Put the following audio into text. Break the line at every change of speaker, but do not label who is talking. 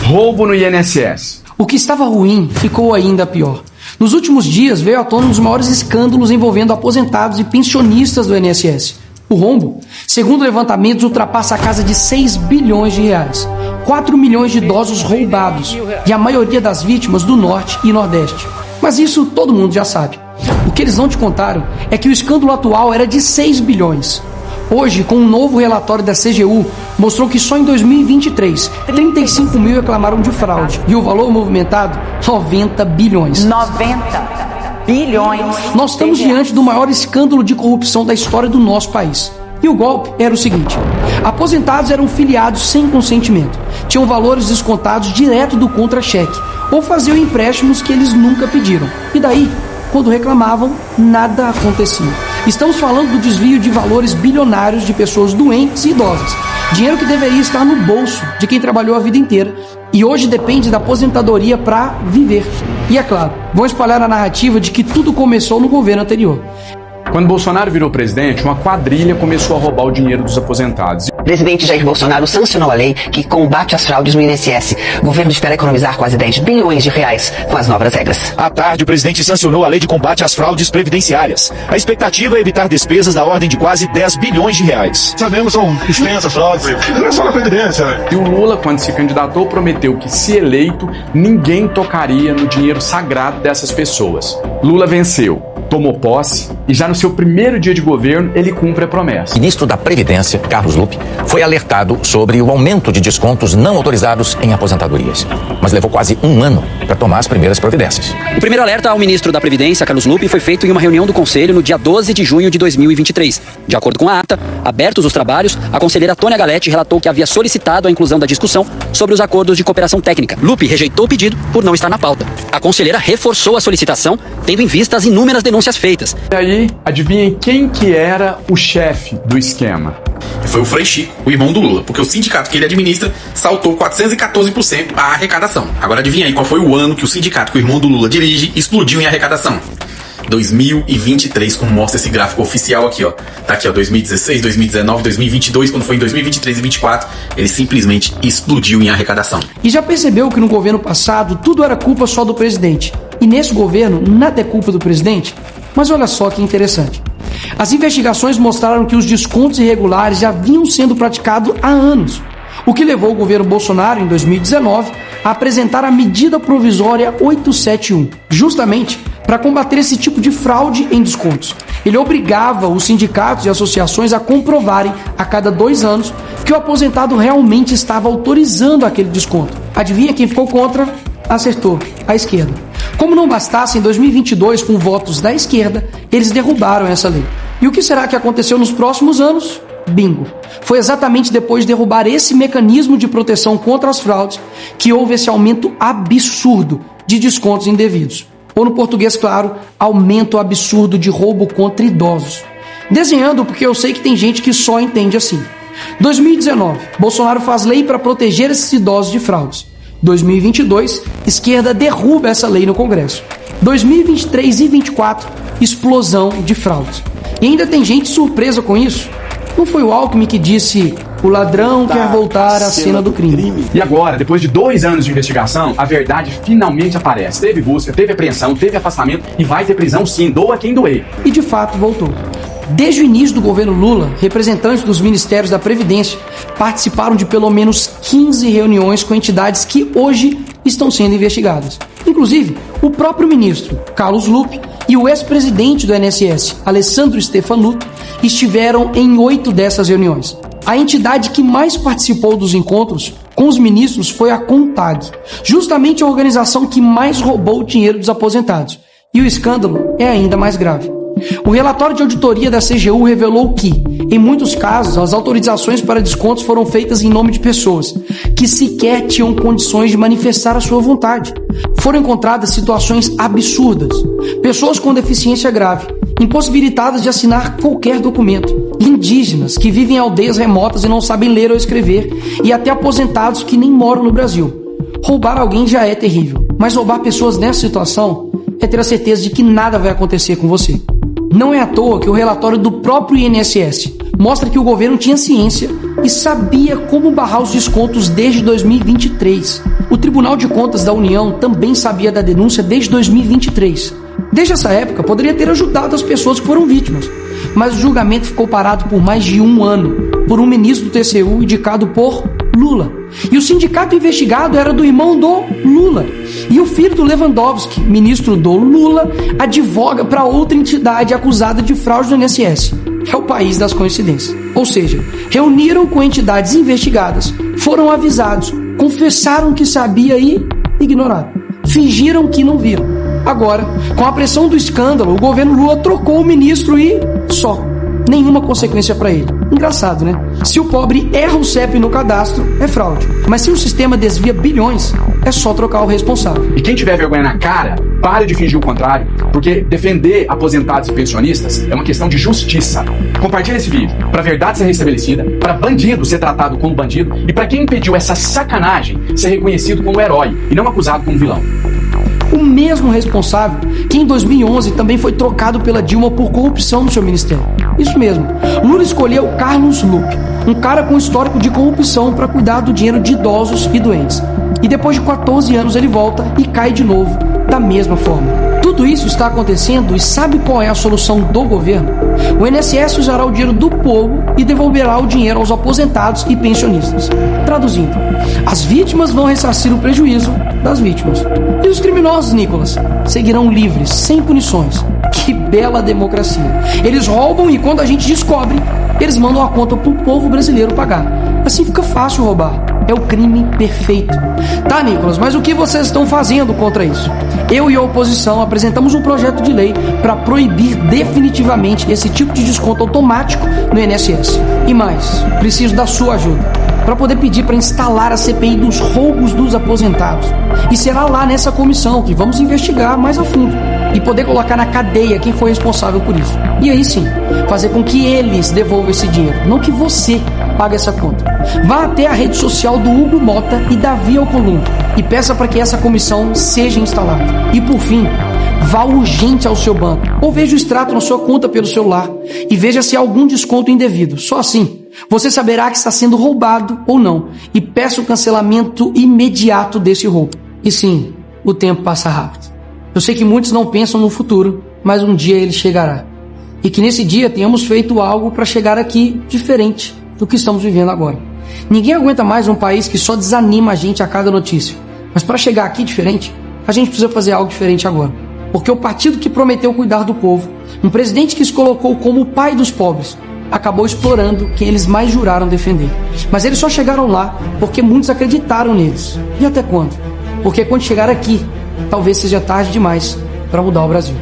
Roubo no INSS.
O que estava ruim ficou ainda pior. Nos últimos dias veio à tona um dos maiores escândalos envolvendo aposentados e pensionistas do INSS. O rombo, segundo levantamentos, ultrapassa a casa de 6 bilhões de reais. 4 milhões de idosos roubados e a maioria das vítimas do Norte e Nordeste. Mas isso todo mundo já sabe. O que eles não te contaram é que o escândalo atual era de 6 bilhões. Hoje, com um novo relatório da CGU, mostrou que só em 2023, 35 mil reclamaram de fraude. E o valor movimentado, 90 bilhões.
90 bilhões.
Nós estamos diante do maior escândalo de corrupção da história do nosso país. E o golpe era o seguinte: aposentados eram filiados sem consentimento, tinham valores descontados direto do contra-cheque, ou faziam empréstimos que eles nunca pediram. E daí, quando reclamavam, nada acontecia. Estamos falando do desvio de valores bilionários de pessoas doentes e idosas. Dinheiro que deveria estar no bolso de quem trabalhou a vida inteira e hoje depende da aposentadoria para viver. E é claro, vão espalhar a narrativa de que tudo começou no governo anterior.
Quando Bolsonaro virou presidente, uma quadrilha começou a roubar o dinheiro dos aposentados.
O presidente Jair Bolsonaro sancionou a lei que combate as fraudes no INSS. O governo espera economizar quase 10 bilhões de reais com as novas regras.
À tarde, o presidente sancionou a lei de combate às fraudes previdenciárias. A expectativa é evitar despesas da ordem de quase 10 bilhões de reais.
Sabemos, são extensas fraudes, não é só na Previdência, né?
E o Lula, quando se candidatou, prometeu que, se eleito, ninguém tocaria no dinheiro sagrado dessas pessoas. Lula venceu, tomou posse e já no seu primeiro dia de governo ele cumpre a promessa.
O ministro da Previdência, Carlos Lupe, foi alertado sobre o aumento de descontos não autorizados em aposentadorias, mas levou quase um ano para tomar as primeiras providências.
O primeiro alerta ao ministro da Previdência, Carlos Lupe, foi feito em uma reunião do Conselho no dia 12 de junho de 2023. De acordo com a ata, abertos os trabalhos, a conselheira Tônia Galetti relatou que havia solicitado a inclusão da discussão sobre os acordos de cooperação técnica. Lupe rejeitou o pedido por não estar na pauta. A conselheira reforçou a solicitação, tendo em vista as inúmeras denúncias feitas.
E aí, adivinhem quem que era o chefe do esquema?
Foi o Frei Chico, o irmão do Lula, porque o sindicato que ele administra saltou 414% a arrecadação. Agora adivinha aí qual foi o ano que o sindicato que o irmão do Lula dirige explodiu em arrecadação? 2023, como mostra esse gráfico oficial aqui, ó. Tá aqui, ó, 2016, 2019, 2022, quando foi em 2023 e 2024, ele simplesmente explodiu em arrecadação.
E já percebeu que no governo passado tudo era culpa só do presidente? E nesse governo nada é culpa do presidente? Mas olha só que interessante. As investigações mostraram que os descontos irregulares já vinham sendo praticados há anos, o que levou o governo Bolsonaro, em 2019, a apresentar a medida provisória 871, justamente para combater esse tipo de fraude em descontos. Ele obrigava os sindicatos e associações a comprovarem a cada 2 anos que o aposentado realmente estava autorizando aquele desconto. Adivinha quem ficou contra? Acertou, a esquerda. Como não bastasse, em 2022, com votos da esquerda, eles derrubaram essa lei. E o que será que aconteceu nos próximos anos? Bingo! Foi exatamente depois de derrubar esse mecanismo de proteção contra as fraudes que houve esse aumento absurdo de descontos indevidos. Ou no português claro, aumento absurdo de roubo contra idosos. Desenhando porque eu sei que tem gente que só entende assim. 2019, Bolsonaro faz lei para proteger esses idosos de fraudes. 2022, esquerda derruba essa lei no Congresso. 2023 e 2024, explosão de fraudes. E ainda tem gente surpresa com isso. Não foi o Alckmin que disse: o ladrão quer voltar à cena do crime.
E agora, depois de 2 anos de investigação, a verdade finalmente aparece. Teve busca, teve apreensão, teve afastamento e vai ter prisão sim, doa quem doer.
E de fato voltou. Desde o início do governo Lula, representantes dos Ministérios da Previdência participaram de pelo menos 15 reuniões com entidades que hoje estão sendo investigadas. Inclusive, o próprio ministro, Carlos Lupe, e o ex-presidente do INSS, Alessandro Stefanuto, estiveram em 8 dessas reuniões. A entidade que mais participou dos encontros com os ministros foi a CONTAG, justamente a organização que mais roubou o dinheiro dos aposentados. E o escândalo é ainda mais grave. O relatório de auditoria da CGU revelou que, em muitos casos, as autorizações para descontos foram feitas em nome de pessoas que sequer tinham condições de manifestar a sua vontade. Foram encontradas situações absurdas. Pessoas com deficiência grave, impossibilitadas de assinar qualquer documento, indígenas que vivem em aldeias remotas e não sabem ler ou escrever, e até aposentados que nem moram no Brasil. Roubar alguém já é terrível, mas roubar pessoas nessa situação é ter a certeza de que nada vai acontecer com você. Não é à toa que o relatório do próprio INSS mostra que o governo tinha ciência e sabia como barrar os descontos desde 2023. O Tribunal de Contas da União também sabia da denúncia desde 2023. Desde essa época, poderia ter ajudado as pessoas que foram vítimas, mas o julgamento ficou parado por mais de um ano, por um ministro do TCU indicado por Lula. E o sindicato investigado era do irmão do Lula. E o filho do Lewandowski, ministro do Lula, advoga para outra entidade acusada de fraude no INSS. É o país das coincidências. Ou seja, reuniram com entidades investigadas, foram avisados, confessaram que sabia e ignoraram. Fingiram que não viram. Agora, com a pressão do escândalo, o governo Lula trocou o ministro e só. Nenhuma consequência para ele. Engraçado, né? Se o pobre erra o CEP no cadastro, é fraude. Mas se o sistema desvia bilhões, é só trocar o responsável.
E quem tiver vergonha na cara, pare de fingir o contrário, porque defender aposentados e pensionistas é uma questão de justiça. Compartilhe esse vídeo para a verdade ser restabelecida, para bandido ser tratado como bandido e para quem impediu essa sacanagem ser reconhecido como herói e não acusado como vilão.
O mesmo responsável que em 2011 também foi trocado pela Dilma por corrupção no seu ministério. Isso mesmo, Lula escolheu Carlos Lupe, um cara com histórico de corrupção para cuidar do dinheiro de idosos e doentes. E depois de 14 anos ele volta e cai de novo, da mesma forma. Tudo isso está acontecendo e sabe qual é a solução do governo? O INSS usará o dinheiro do povo e devolverá o dinheiro aos aposentados e pensionistas. Traduzindo, as vítimas vão ressarcir o prejuízo das vítimas. E os criminosos, Nicolas, seguirão livres, sem punições. Que bela democracia. Eles roubam e quando a gente descobre, eles mandam a conta pro povo brasileiro pagar. Assim fica fácil roubar. É o crime perfeito. Tá, Nicolas, mas o que vocês estão fazendo contra isso? Eu e a oposição apresentamos um projeto de lei para proibir definitivamente esse tipo de desconto automático no INSS. E mais, preciso da sua ajuda para poder pedir para instalar a CPI dos roubos dos aposentados. E será lá nessa comissão que vamos investigar mais a fundo e poder colocar na cadeia quem foi responsável por isso. E aí sim, fazer com que eles devolvam esse dinheiro, não que você pague essa conta. Vá até a rede social do Hugo Mota e Davi Alcolumbre e peça para que essa comissão seja instalada. E por fim, vá urgente ao seu banco ou veja o extrato na sua conta pelo celular e veja se há algum desconto indevido. Só assim você saberá que está sendo roubado ou não e peça o cancelamento imediato desse roubo. E sim, o tempo passa rápido. Eu sei que muitos não pensam no futuro, mas um dia ele chegará. E que nesse dia tenhamos feito algo para chegar aqui diferente do que estamos vivendo agora. Ninguém aguenta mais um país que só desanima a gente a cada notícia. Mas para chegar aqui diferente, a gente precisa fazer algo diferente agora. Porque o partido que prometeu cuidar do povo, um presidente que se colocou como o pai dos pobres, acabou explorando quem eles mais juraram defender. Mas eles só chegaram lá porque muitos acreditaram neles. E até quando? Porque quando chegar aqui, talvez seja tarde demais para mudar o Brasil.